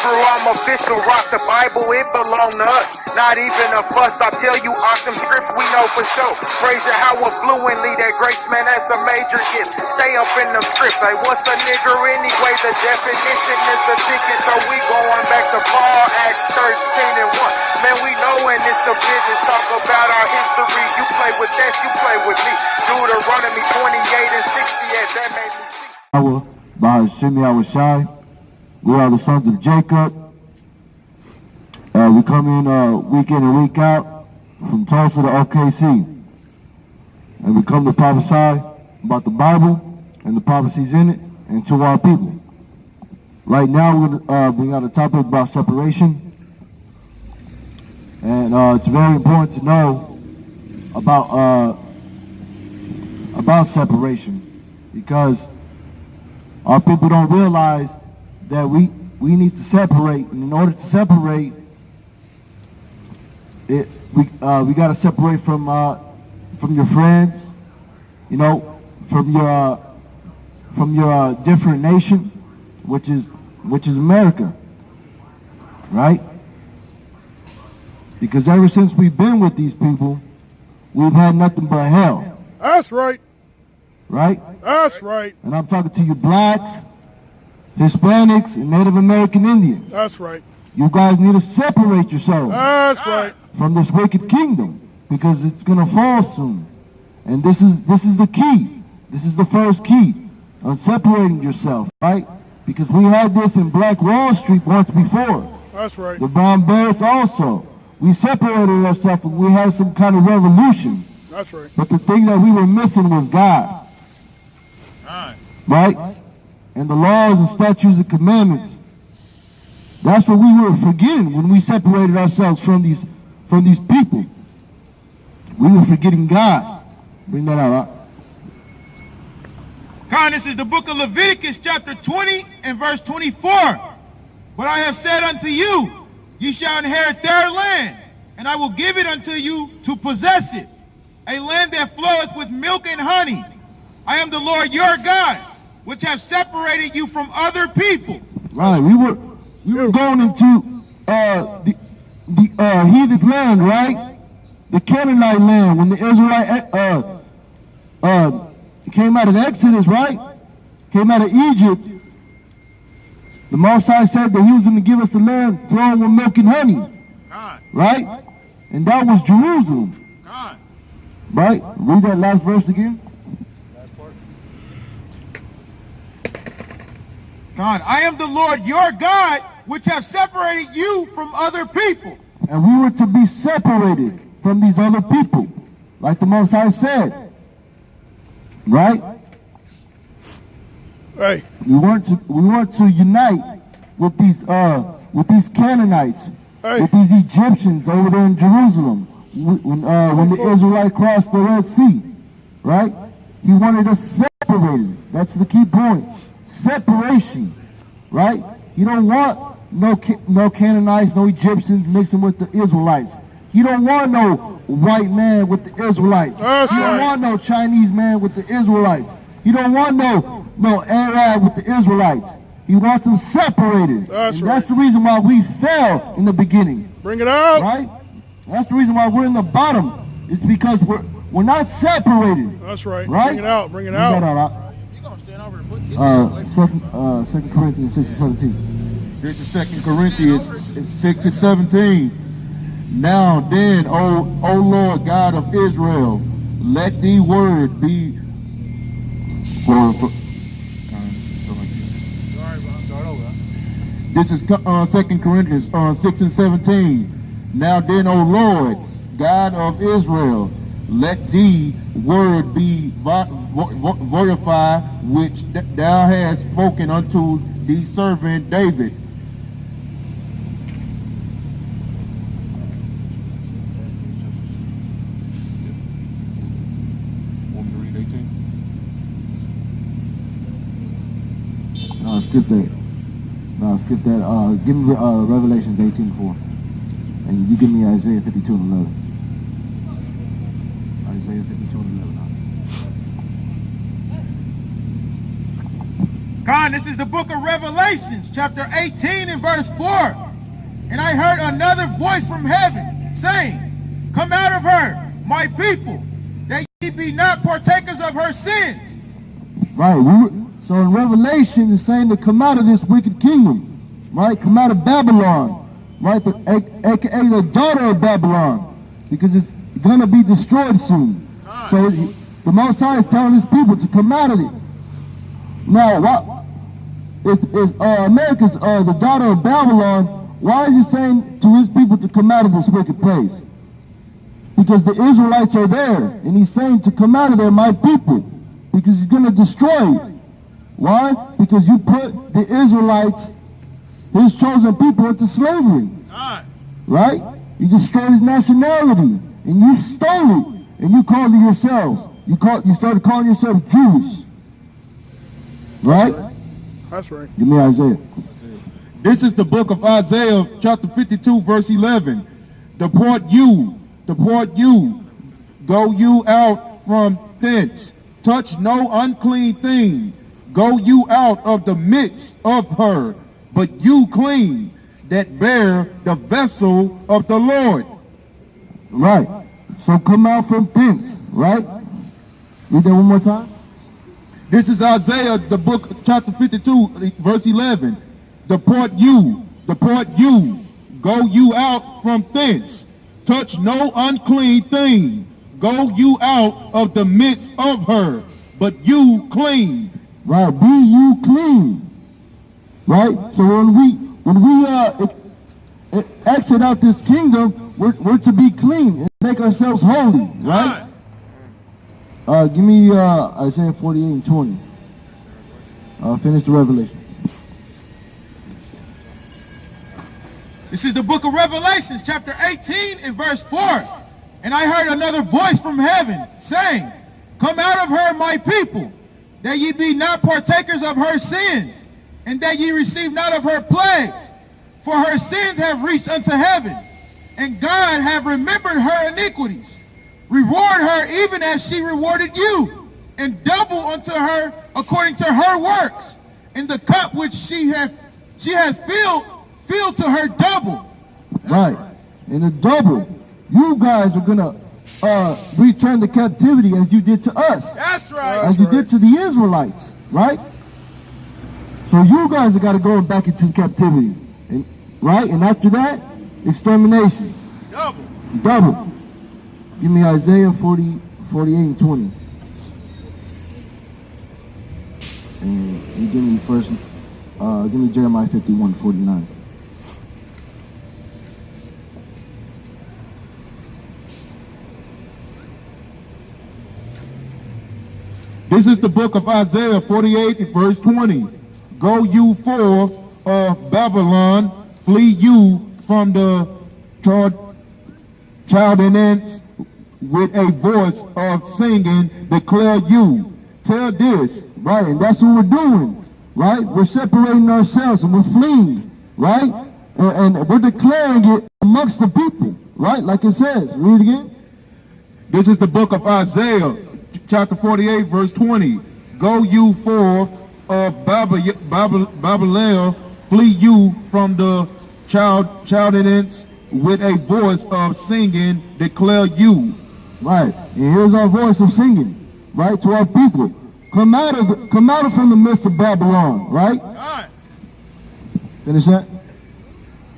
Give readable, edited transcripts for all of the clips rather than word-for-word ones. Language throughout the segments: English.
true, I'm official. Rock the Bible, it belong to us. Not even a fuss, I tell you, awesome scripts we know for sure. Praise it how fluently, that grace, man, that's a major gift. Stay up in them scripts, like what's a nigger anyway? The definition is the ticket, so we going back to Paul, Acts 13 and 1. Man, we know when it's the business, talk about our history. You play with that, you play with me. Deuteronomy 28 and 68, that made me see. By Shimi Awashai, we are the sons of Jacob. We come in week in and week out from Tulsa to OKC. And we come to prophesy about the Bible and the prophecies in it and to our people. Right now we got a topic about separation. And it's very important to know about separation, because our people don't realize that we need to separate, and in order to separate, we got to separate from your friends, you know, from your different nation, which is America, right? Because ever since we've been with these people, we've had nothing but hell. That's right. Right? That's right. And I'm talking to you blacks, Hispanics, and Native American Indians. That's right. You guys need to separate yourselves That's right. from this wicked kingdom, because it's gonna fall soon. And this is the key. This is the first key on separating yourself, right? Because we had this in Black Wall Street once before. That's right. The Brown Bears also. We separated ourselves and we had some kind of revolution. That's right. But the thing that we were missing was God. Right? And the laws and statutes and commandments. That's what we were forgetting when we separated ourselves from these people. We were forgetting God. Bring that out, right? Con, this is the book of Leviticus, chapter 20 and verse 24. But I have said unto you, ye shall inherit their land, and I will give it unto you to possess it, a land that floweth with milk and honey. I am the Lord your God, which have separated you from other people. Right, we were going into the heathen land, right? The Canaanite land, when the Israelite came out of Exodus, right? Came out of Egypt. The Most High said that he was going to give us the land flowing with milk and honey, right? And that was Jerusalem, right? Read that last verse again. God, I am the Lord your God, which have separated you from other people. And we were to be separated from these other people, like the Most High said, right? Hey. We weren't to unite with these Canaanites, with these Egyptians over there in Jerusalem when the Israelites crossed the Red Sea, right? He wanted us separated. That's the key point. Separation, right? You don't want no Canaanites, no Egyptians mixing with the Israelites. You don't want no white man with the Israelites. That's you don't right. want no Chinese man with the Israelites. You don't want no Arab with the Israelites. He wants them separated. That's That's the reason why we fell in the beginning. Bring it out. Right? That's the reason why we're in the bottom. It's because we're not separated. That's right. Right? Bring it out. Bring it Bring out. that out. Second Corinthians 6 and 17. This is 2 Corinthians 6 and 17. Now then, O Lord God of Israel, let the word be This is 2 Corinthians 6 and 17. Now then, O Lord, God of Israel, let the word be verified, which thou hast spoken unto the servant David. No, skip that. No, skip that. Give me Revelations 18:4. And you give me Isaiah 52 and 11. Isaiah 52 and 11. God, this is the book of Revelations, chapter 18 and verse 4. And I heard another voice from heaven saying, come out of her, my people, that ye be not partakers of her sins. Right. So in Revelation, it's saying to come out of this wicked kingdom, right? Come out of Babylon, right? AKA the daughter of Babylon, because it's going to be destroyed soon. So the Most High is telling his people to come out of it. Now, America's the daughter of Babylon. Why is he saying to his people to come out of this wicked place? Because the Israelites are there, and he's saying to come out of there, my people, because he's going to destroy it. Why? Because you put the Israelites, his chosen people, into slavery. Right? You destroyed his nationality, and you stole it, and you called it yourselves. You started calling yourself Jewish. Right? That's right. Give me Isaiah. This is the book of Isaiah, chapter 52, verse 11. Depart you, go you out from thence. Touch no unclean thing. Go you out of the midst of her, but you clean, that bear the vessel of the Lord. Right. So come out from thence, right? Read that one more time. This is Isaiah, the book, chapter 52, verse 11. Depart you, go you out from thence. Touch no unclean thing. Go you out of the midst of her, but you clean. Right, be you clean. Right? So when we exit out this kingdom, we're to be clean and make ourselves holy, right? Give me Isaiah 48 and 20. Finish the Revelation. This is the book of Revelations, chapter 18 and verse 4. And I heard another voice from heaven saying, come out of her, my people, that ye be not partakers of her sins, and that ye receive not of her plagues. For her sins have reached unto heaven, and God have remembered her iniquities. Reward her even as she rewarded you, and double unto her according to her works. And the cup which she hath filled to her double. Right. And the double. You guys are gonna return to captivity as you did to us. That's right. As you did to the Israelites, right? So you guys have got to go back into captivity, right? And after that, extermination. Double. Give me Isaiah 48 and 20. And you give me first, give me Jeremiah 51, 49. This is the book of Isaiah 48 and verse 20. Go you forth of Babylon, flee you from the Chaldeans, with a voice of singing, declare you. Tell this. Right, and that's what we're doing, right? We're separating ourselves and we're fleeing, right? And we're declaring it amongst the people, right? Like it says. Read it again. This is the book of Isaiah, chapter 48, verse 20. Go you forth of Babylon, flee you from the Chaldeans, with a voice of singing, declare you. Right, and here's our voice of singing, right, to our people. Come out from the midst of Babylon, right? Finish that.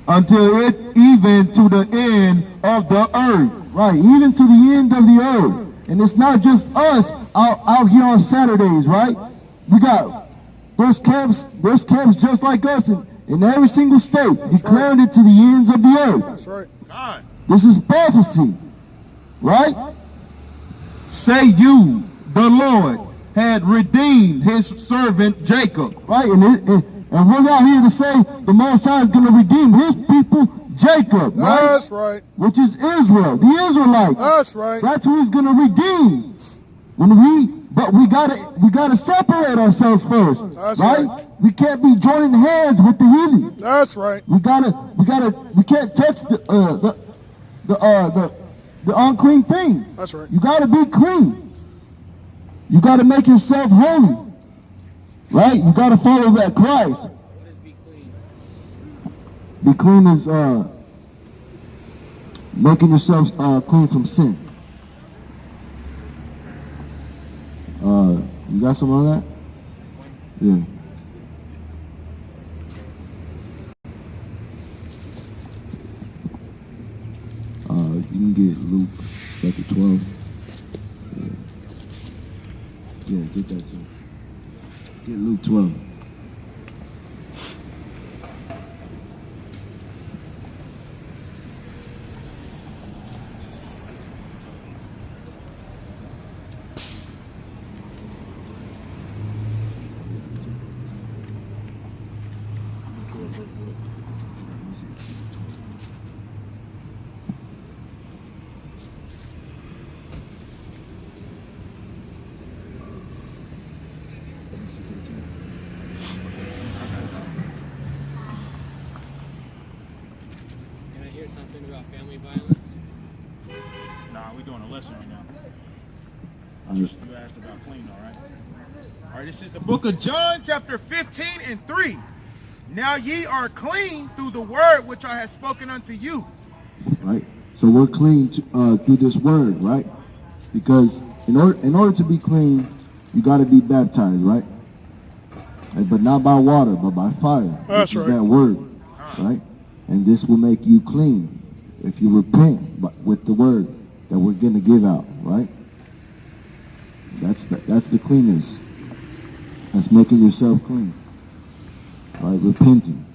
Until it even to the end of the earth. Right, even to the end of the earth. And it's not just us out here on Saturdays, right? We got there's camps just like us in every single state, declaring it to the ends of the earth. That's right. God. This is prophecy, right? Say you, the Lord, had redeemed his servant Jacob. Right, and we're out here to say the Most High is going to redeem his people, Jacob, right? That's right. Which is Israel, the Israelites. That's right. That's who he's going to redeem. But we gotta separate ourselves first, That's right? We can't be joining hands with the heathen. That's right. We can't touch the unclean thing. That's right. You gotta be clean. You gotta make yourself holy. Right? You got to follow that Christ. What is be clean? Be clean is making yourself clean from sin. You got something on that? Yeah. You can get Luke chapter 12. Yeah, get that too. Get Luke 12. Can I hear something about family violence? Nah, we're doing a lesson right now. I just, You asked about clean, all right? All right, this is the book of John, chapter 15 and 3. Now ye are clean through the word which I have spoken unto you. right? So we're clean through this word, right? Because in order to be clean, you got to be baptized, right? But not by water, but by fire. That's which is right. that word, right? And this will make you clean if you repent with the word that we're going to give out, right? That's the cleanness. That's making yourself clean, right? Repenting.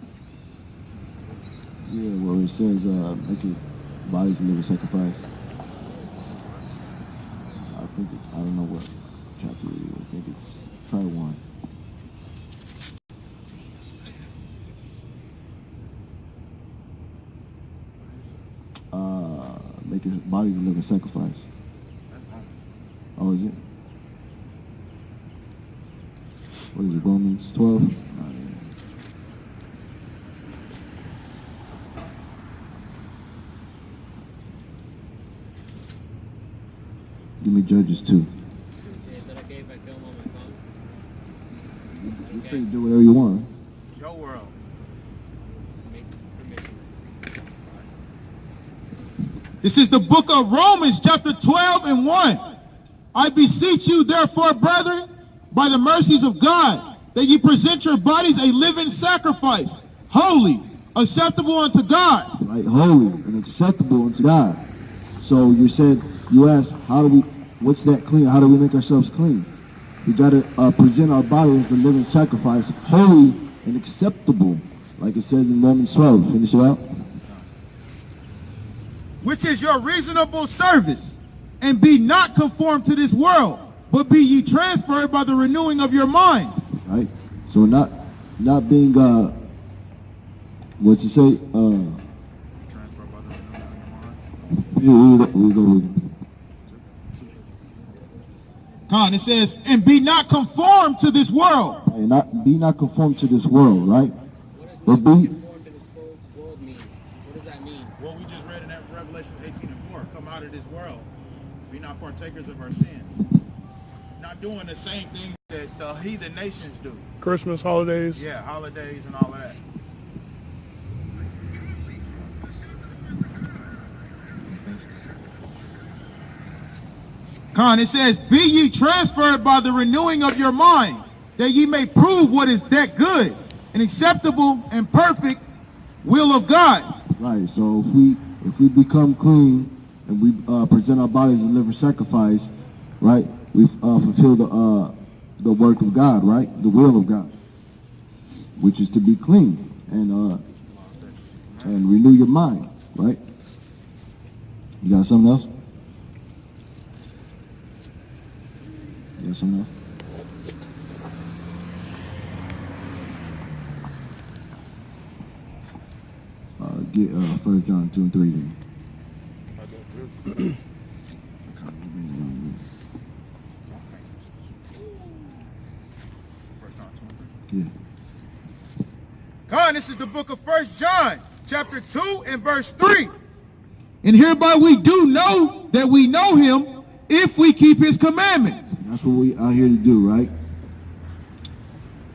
Yeah, where it says, make your bodies a living sacrifice. I don't know what chapter it is. I think it's try 1. Make your bodies a living sacrifice. Oh, is it? What is it, Romans 12? Give me Judges 2. Is that okay if I film on my phone? You're free to do whatever you want. It's your world. Make permission. This is the book of Romans, chapter 12 and 1. I beseech you, therefore, brethren, by the mercies of God, that ye present your bodies a living sacrifice, holy, acceptable unto God. Right? Holy and acceptable unto God. So you asked, what's that clean? How do we make ourselves clean? We got to present our body as a living sacrifice, holy and acceptable, like it says in Romans 12. Finish it out. Which is your reasonable service, and be not conformed to this world, but be ye transferred by the renewing of your mind. Right? So not being what's it say? Transferred by the renewing of your mind. We go with it. God, it says, and be not conformed to this world. And be not conformed to this world, right? What does But not be conform to this world mean? What does that mean? What we just read in that Revelation 18 and 4, come out of this world. Be not partakers of our sins. Not doing the same things that the heathen nations do. Christmas, holidays. Yeah, holidays and all of that. Con, it says, be ye transferred by the renewing of your mind, that ye may prove what is that good and acceptable and perfect will of God. right. So if we become clean and we present our bodies as a living sacrifice, right? We fulfill the work of God, right? The will of God, which is to be clean and renew your mind, right? You got something else? You got something else? Get 1 John 2 and 3 then. Yeah. God, this is the book of 1 John, chapter 2 and verse 3. And hereby we do know that we know him if we keep his commandments. That's what we out here to do, right?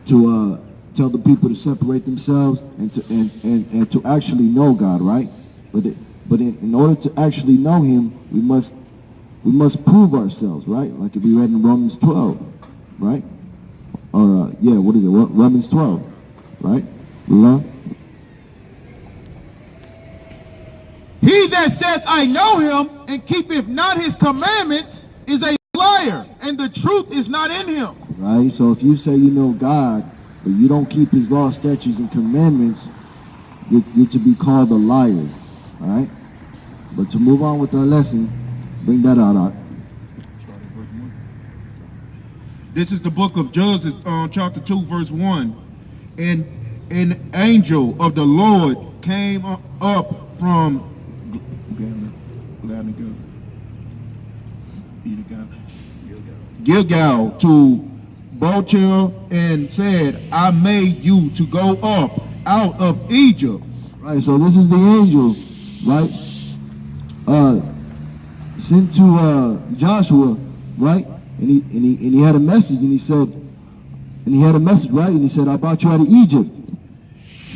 to tell the people to separate themselves and to actually know God, right? But in order to actually know Him, we must prove ourselves, right? Like if we read in Romans 12, right? Or what is it? Romans 12, right? He that saith, I know him, and keepeth not his commandments, is a liar, and the truth is not in him. Right? So if you say you know God, but you don't keep His law, statutes, and commandments, you're to be called a liar. All right? But to move on with our lesson, bring that out. This is the book of Judges, chapter 2, verse 1. And an angel of the Lord came up from Gilgal to Bochel and said, I made you to go up out of Egypt. Right, so this is the angel, right? Sent to Joshua, right? And he had a message, and he said, right? And he said, I brought you out of Egypt.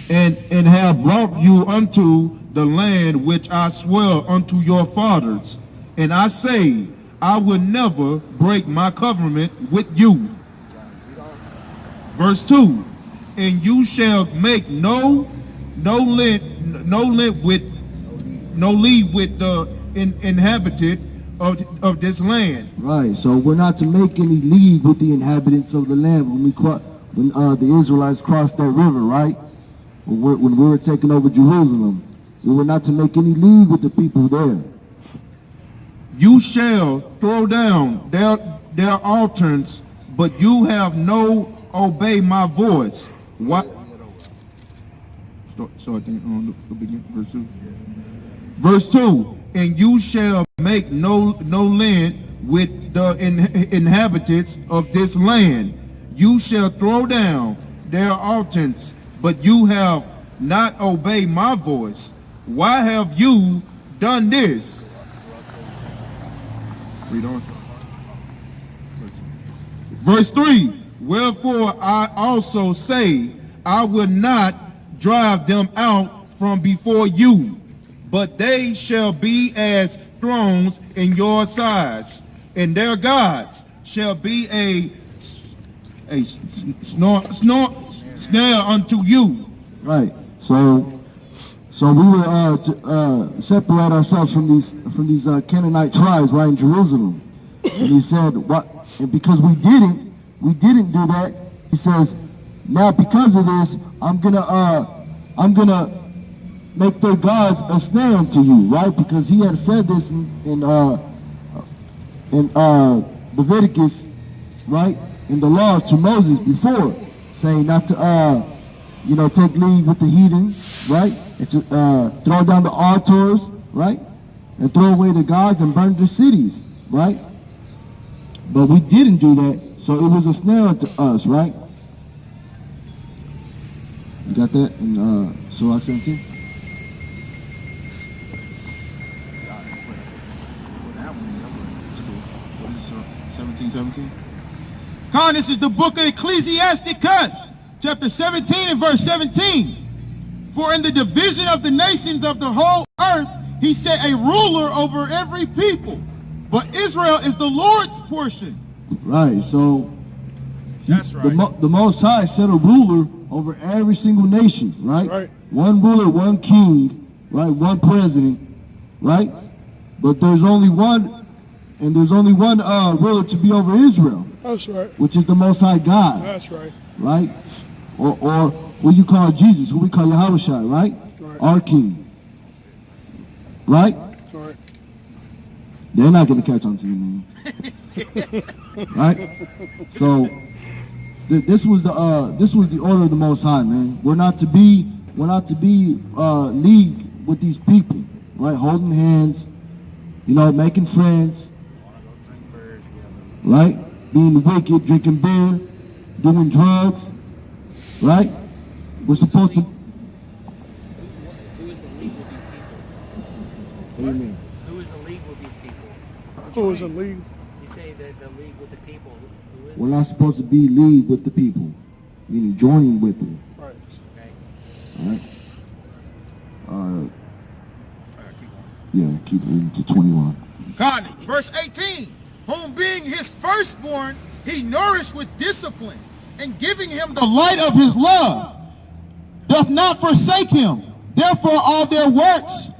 And have brought you unto the land which I swear unto your fathers. And I say, I will never break my covenant with you. Verse 2, and you shall make no league with the inhabitant of this land. Right, so we're not to make any league with the inhabitants of the land when the Israelites crossed that river, right? When we were taking over Jerusalem, we were not to make any league with the people there. You shall throw down their altars, but you have no obey my voice. What? So I think on the beginning, verse 2. Verse 2, and you shall make no land with the inhabitants of this land. You shall throw down their altars, but you have not obeyed my voice. Why have you done this? Read on. Verse 3, wherefore I also say, I will not drive them out from before you, but they shall be as thrones in your sides, and their gods shall be a snare unto you. Right. So we were to separate ourselves from these Canaanite tribes, right, in Jerusalem. And he said, what? And because we didn't do that, he says, now because of this, I'm gonna make their gods a snare unto you, right? Because he had said this in Leviticus, right, in the law to Moses before, saying not to take leave with the heathen, right? And to throw down the altars, right? And throw away the gods and burn the cities, right? But we didn't do that, so it was a snare to us, right? You got that in Surah 17? What is 17:17? Con, this is the book of Ecclesiasticus, chapter 17 and verse 17. For in the division of the nations of the whole earth, he set a ruler over every people. But Israel is the Lord's portion. Right, so That's right. the Most High set a ruler over every single nation, right? That's right. One ruler, one king, right? One president, right? But there's only one ruler to be over Israel, That's right. which is the Most High God, That's right. right? Or what you call Jesus, who we call Yahushua, right? Right. Our king, right? That's right. They're not going to catch on to you, man. Right? So this was the order of the Most High, man. We're not to be league with these people, right? Holding hands, making friends, right? Being wicked, drinking beer, doing drugs, right? We're supposed to. Who is the league with these people? What do you mean? Who is the league with these people? Who is a league? You say that the league with the people. Who is We're not supposed to be league with the people. meaning joining with it. Right. All right. Yeah, keep reading to 21. God, verse 18, whom being his firstborn, he nourished with discipline, and giving him the light of his love, doth not forsake him. Therefore all their works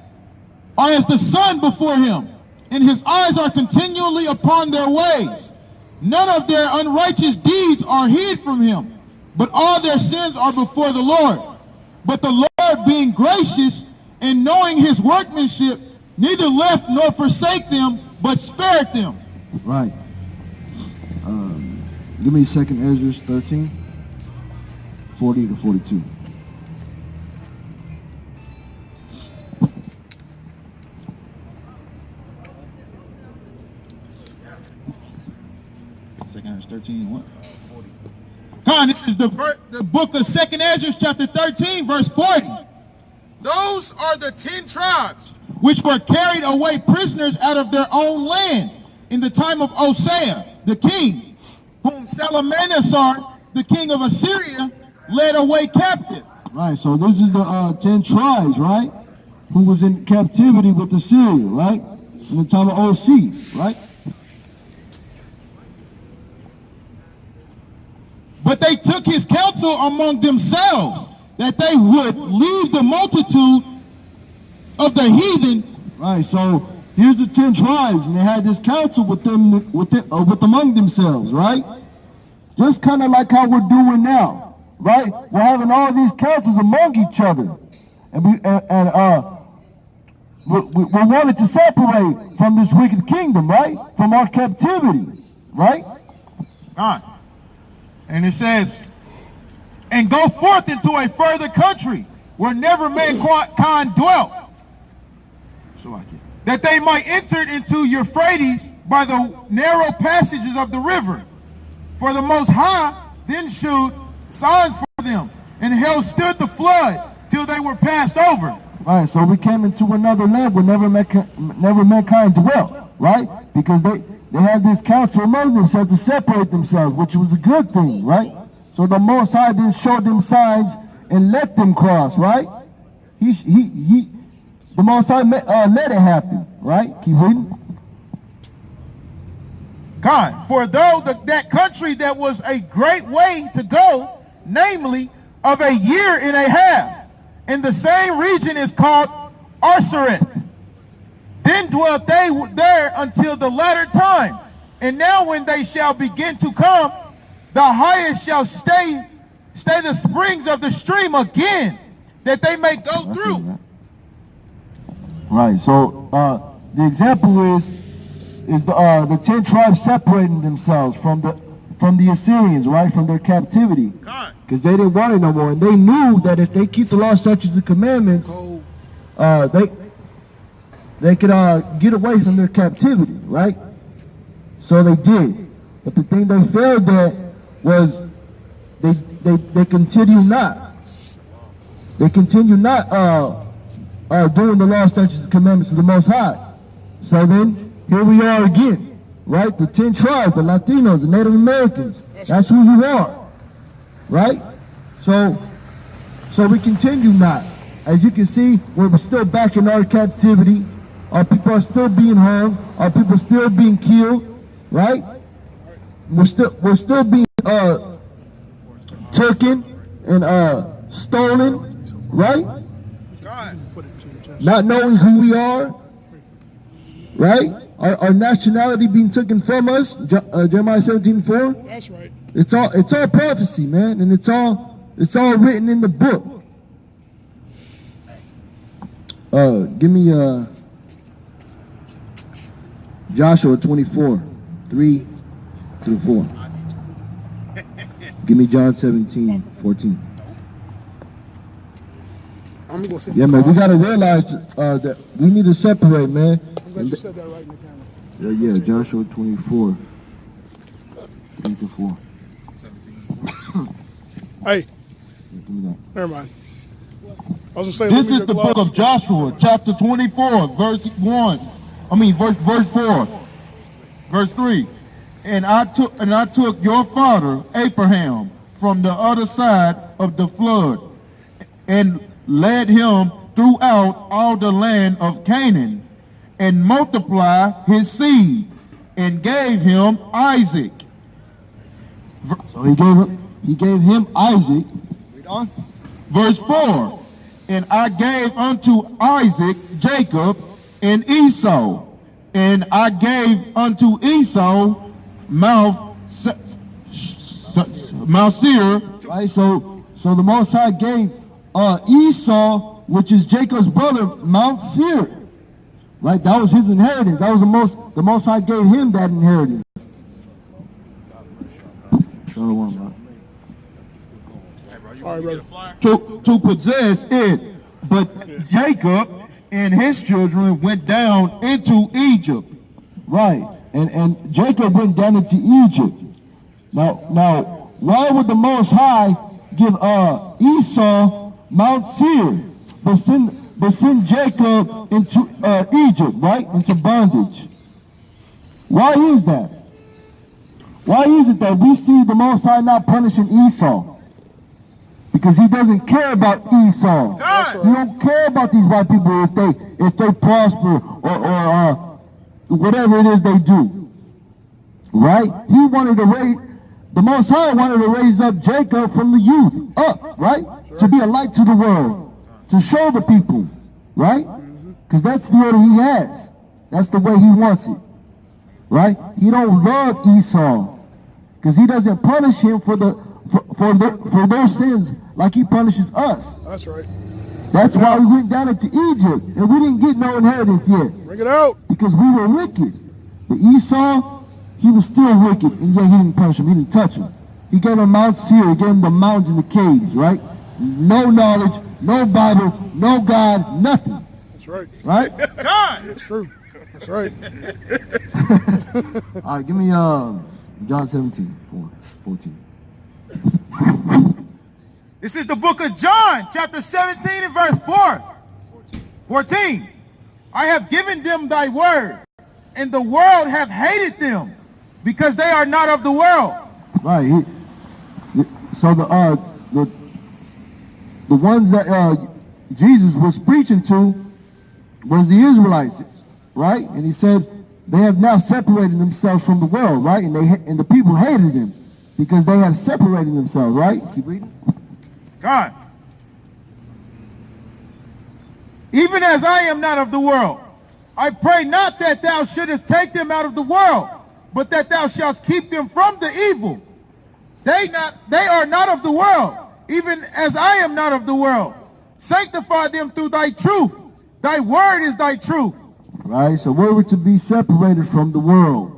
are as the sun before him, and his eyes are continually upon their ways. None of their unrighteous deeds are hid from him, but all their sins are before the Lord. But the Lord, being gracious and knowing his workmanship, neither left nor forsake them, but spared them. Right. Give me 2nd Ezra 13, 40 to 42. Second Ezra 13, what? Con, this is the book of 2nd Ezra, chapter 13, verse 40. Those are the 10 tribes which were carried away prisoners out of their own land in the time of Hosea, the king, whom Salmanassar, the king of Assyria, led away captive. Right, so this is the 10 tribes, right? Who was in captivity with Assyria, right? In the time of OC, right? But they took his counsel among themselves, that they would leave the multitude of the heathen. Right, so here's the 10 tribes, and they had this council with them, with among themselves, right? Just kind of like how we're doing now, right? We're having all these councils among each other, and we wanted to separate from this wicked kingdom, right? From our captivity, right? God. And it says, and go forth into a further country where never mankind dwelt, that they might enter into Euphrates by the narrow passages of the river. For the Most High then shewed signs for them, and hell stood the flood till they were passed over. Right, so we came into another land where never mankind dwelt, right? Because they had this counsel among themselves to separate themselves, which was a good thing, right? So the Most High then showed them signs and let them cross, right? The Most High let it happen, right? Keep reading. God, for though that country that was a great way to go, namely of a year and a half, and the same region is called Arsaret. Then dwelt they there until the latter time. And now when they shall begin to come, the highest shall stay the springs of the stream again, that they may go through. Right, so the example is the 10 tribes separating themselves from the Assyrians, right, from their captivity, because they didn't want it no more, and they knew that if they keep the law, statutes, and commandments, they could get away from their captivity, right? So they did, but the thing they failed at was they continue not. They continue not doing the law, statutes, and commandments of the Most High. So then here we are again, right? The 10 tribes, the Latinos, the Native Americans. That's who you are, right? So we continue not. As you can see, we're still back in our captivity. Our people are still being hung. Our people are still being killed, right? We're still being taken and stolen, right? Not knowing who we are, right? Our nationality being taken from us. Jeremiah 17:4. That's right. It's all prophecy, man, and it's all written in the book. Give me Joshua 24, 3 through 4. Give me John 17, 14. I'm gonna sit Yeah, man, we gotta realize that we need to separate, man. I'm glad you said that right in the camera. Yeah, Joshua 24, 3 to 4. Hey, Give me that. never mind. I was gonna say, This is the book of Joshua, chapter 24, verse 4, verse 3. And I took your father Abraham from the other side of the flood, and led him throughout all the land of Canaan, and multiplied his seed, and gave him Isaac. So he gave him Isaac. Read on. Verse 4, and I gave unto Isaac Jacob and Esau, and I gave unto Esau Mount Seir. Right, so the Most High gave Esau, which is Jacob's brother, Mount Seir. Right, that was his inheritance. That was the Most High gave him that inheritance. All right, brother. To possess it. But Jacob and his children went down into Egypt. Right, and Jacob went down into Egypt. Now, why would the Most High give Esau Mount Seir, but send Jacob into Egypt, right, into bondage? Why is that? Why is it that we see the Most High not punishing Esau? Because he doesn't care about Esau. He don't care about these white people if they prosper or whatever it is they do. Right? The Most High wanted to raise up Jacob from the youth up, right? To be a light to the world, to show the people, right? Because that's the order he has. That's the way he wants it, right? He don't love Esau because he doesn't punish him for their sins like he punishes us. That's right. That's why we went down into Egypt and we didn't get no inheritance yet. Bring it out. Because we were wicked. But Esau, he was still wicked, and yet he didn't punish him. He didn't touch him. He gave him Mount Seir. He gave him the mountains and the caves, right? No knowledge, no Bible, no God, nothing. That's right. Right? God! That's true. That's right. All right, give me John 17, 14. This is the book of John, chapter 17 and verse 14. I have given them thy word, and the world hath hated them, because they are not of the world. Right. So the ones that Jesus was preaching to was the Israelites, right? And he said they have now separated themselves from the world, right? And the people hated them because they had separated themselves, right? Keep reading. God. Even as I am not of the world, I pray not that thou shouldest take them out of the world, but that thou shalt keep them from the evil. They are not of the world, even as I am not of the world. Sanctify them through thy truth. Thy word is thy truth. Right, so we were to be separated from the world.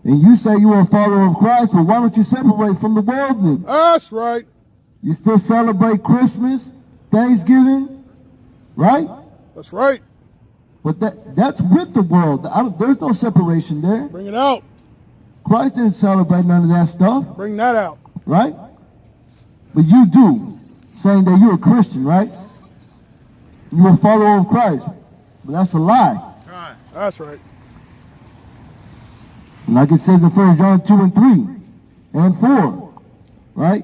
And you say you are a follower of Christ, well, why don't you separate from the world then? That's right. You still celebrate Christmas, Thanksgiving, right? That's right. But that's with the world. There's no separation there. Bring it out. Christ didn't celebrate none of that stuff, Bring that out. right? But you do, saying that you're a Christian, right? You're a follower of Christ. But that's a lie. That's right. Like it says in 1 John 2 and 3 and 4, right?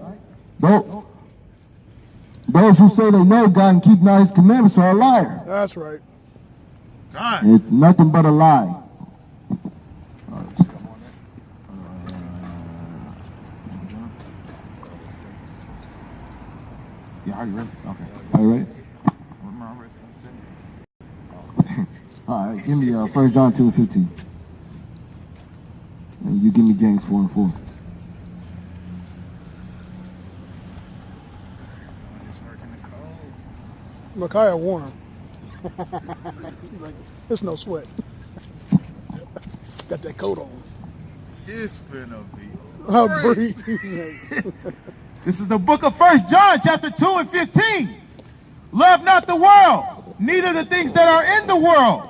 Those who say they know God and keep not his commandments are a liar. That's right. God. It's nothing but a lie. Yeah, are you ready? Okay. Are you ready? All right, give me 1 John 2 and 15. And you give me James 4 and 4. Look, I have warm. He's like, it's no sweat. Got that coat on. This finna be. I'll breathe. This is the book of 1 John, chapter 2 and 15. Love not the world, neither the things that are in the world.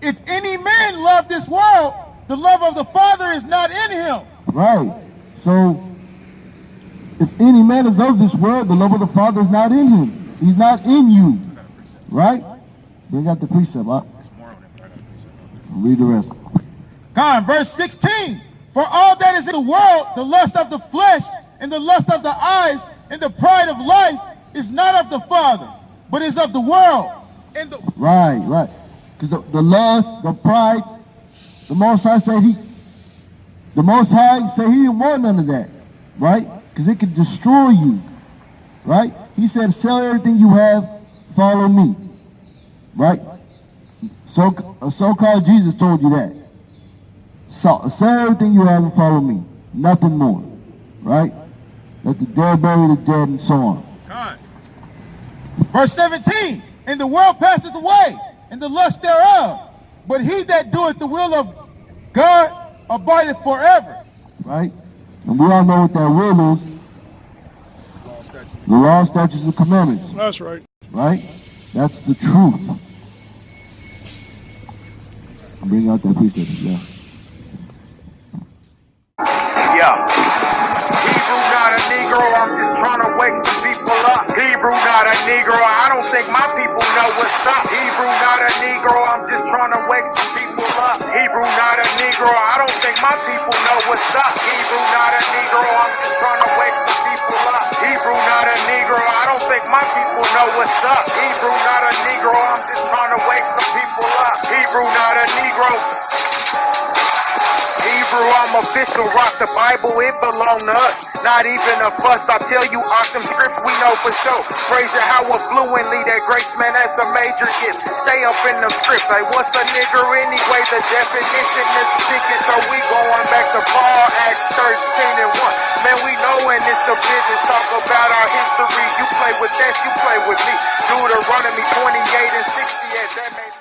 If any man love this world, the love of the Father is not in him. Right. So, if any man is of this world, the love of the Father is not in him. He's not in you. Right? Bring out the precept. Huh? Read the rest. God, verse 16. For all that is in the world, the lust of the flesh and the lust of the eyes and the pride of life is not of the Father, but is of the world. And the Right. Because the lust, the pride, the Most High said he didn't want none of that, right? Because it could destroy you, right? He said, sell everything you have, follow me, right? So-called Jesus told you that. So, sell everything you have and follow me, nothing more, right? Let the dead bury the dead and so on. Verse 17, and the world passeth away, and the lust thereof, but he that doeth the will of God abideth forever. Right? And we all know what that will is. The law, statutes, and commandments. That's right. Right? That's the truth. I'll bring out that precept, yeah. Hebrew not a Negro, I'm just trying to wake some people up. Hebrew not a Negro, I don't think my people know what's up. Hebrew not a Negro, I'm just trying to wake some people up. Hebrew not a Negro, I don't think my people know what's up. Hebrew not a Negro, I'm just trying to wake some people up. Hebrew not a Negro, I don't think my people know what's up. Hebrew not a Negro, I'm just trying to wake some people up. Hebrew not a Negro. Hebrew, I'm official, rock the Bible, it belong to us. Not even a fuss, I tell you, awesome scripts we know for sure. Praise it how fluently, that grace, man, that's a major gift. Stay up in them scripts, like what's a nigger anyway? The definition is sticking, so we going back to Paul, Acts 13 and 1. Man, we know when it's the business, talk about our history. You play with that, you play with me. Deuteronomy 28 and 60, yes, that made